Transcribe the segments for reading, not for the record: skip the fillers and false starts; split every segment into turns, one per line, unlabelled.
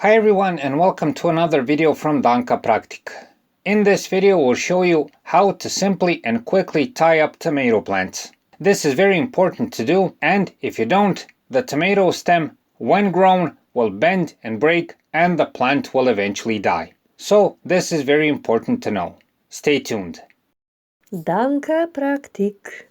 Hi everyone and welcome to another video from Danka Praktik. In this video we'll show you how to simply and quickly tie up tomato plants. This is very important to do, and if you don't, the tomato stem, when grown, will bend and break and the plant will eventually die. So this is very important to know. Stay tuned.
Danka Praktik.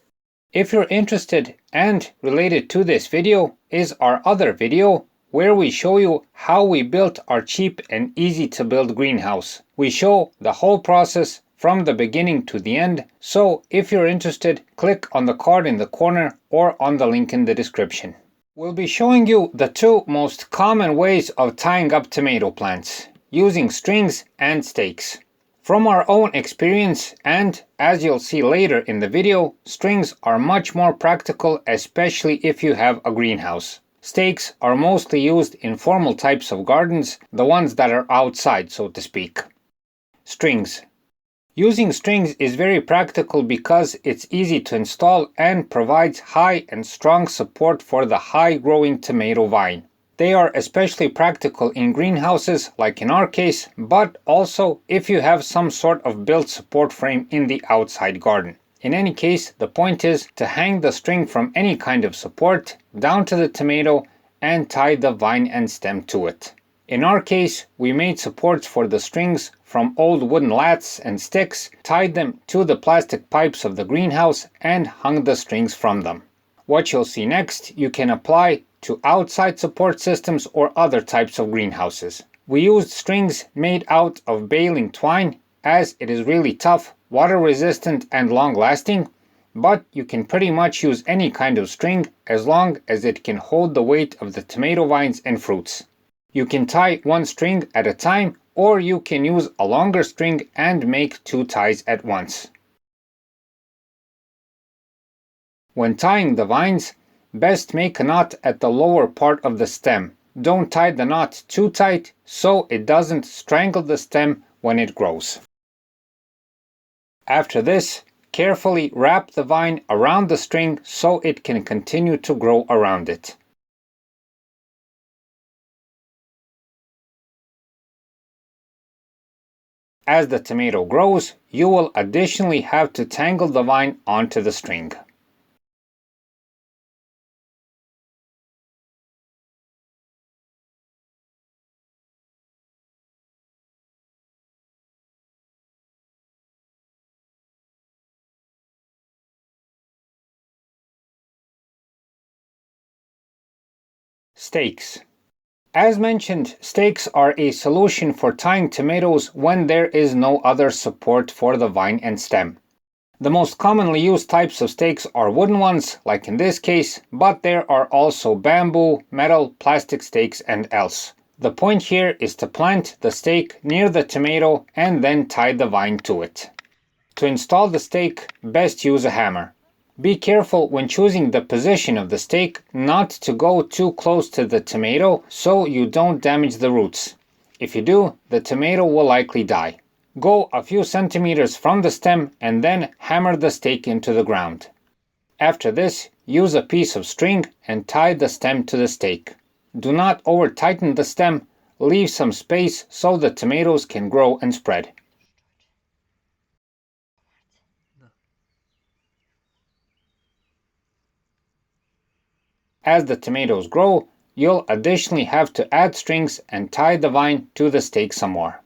If you're interested and related to this video is our other video where we show you how we built our cheap and easy to build greenhouse. We show the whole process from the beginning to the end, so if you're interested, click on the card in the corner or on the link in the description. We'll be showing you the two most common ways of tying up tomato plants, using strings and stakes. From our own experience, and as you'll see later in the video, strings are much more practical, especially if you have a greenhouse. Stakes are mostly used in formal types of gardens, the ones that are outside, so to speak. Strings. Using strings is very practical because it's easy to install and provides high and strong support for the high-growing tomato vine. They are especially practical in greenhouses, like in our case, but also if you have some sort of built support frame in the outside garden. In any case, the point is to hang the string from any kind of support down to the tomato and tie the vine and stem to it. In our case, we made supports for the strings from old wooden lats and sticks, tied them to the plastic pipes of the greenhouse and hung the strings from them. What you'll see next, you can apply to outside support systems or other types of greenhouses. We used strings made out of baling twine as it is really tough, water resistant and long lasting, but you can pretty much use any kind of string as long as it can hold the weight of the tomato vines and fruits. You can tie one string at a time, or you can use a longer string and make two ties at once. When tying the vines, best make a knot at the lower part of the stem. Don't tie the knot too tight so it doesn't strangle the stem when it grows. After this, carefully wrap the vine around the string so it can continue to grow around it. As the tomato grows, you will additionally have to tangle the vine onto the string. Stakes. As mentioned, stakes are a solution for tying tomatoes when there is no other support for the vine and stem. The most commonly used types of stakes are wooden ones, like in this case, but there are also bamboo, metal, plastic stakes and else. The point here is to plant the stake near the tomato and then tie the vine to it. To install the stake, best use a hammer. Be careful when choosing the position of the stake not to go too close to the tomato so you don't damage the roots. If you do, the tomato will likely die. Go a few centimeters from the stem and then hammer the stake into the ground. After this, use a piece of string and tie the stem to the stake. Do not over-tighten the stem, leave some space so the tomatoes can grow and spread. As the tomatoes grow, you'll additionally have to add strings and tie the vine to the stake some more.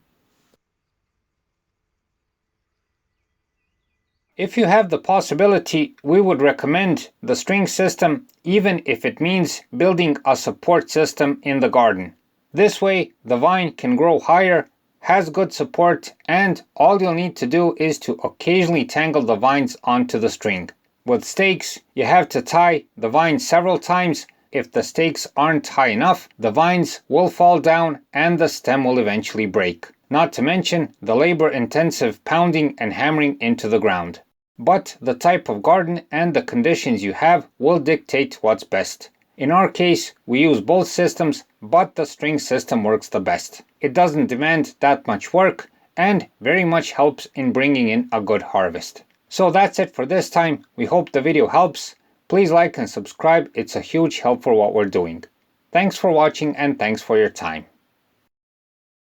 If you have the possibility, we would recommend the string system, even if it means building a support system in the garden. This way, the vine can grow higher, has good support, and all you'll need to do is to occasionally tangle the vines onto the string. With stakes, you have to tie the vine several times. If the stakes aren't high enough, the vines will fall down and the stem will eventually break. Not to mention the labor-intensive pounding and hammering into the ground. But the type of garden and the conditions you have will dictate what's best. In our case, we use both systems, but the string system works the best. It doesn't demand that much work and very much helps in bringing in a good harvest. So that's it for this time. We hope the video helps. Please like and subscribe. It's a huge help for what we're doing. Thanks for watching and thanks for your time.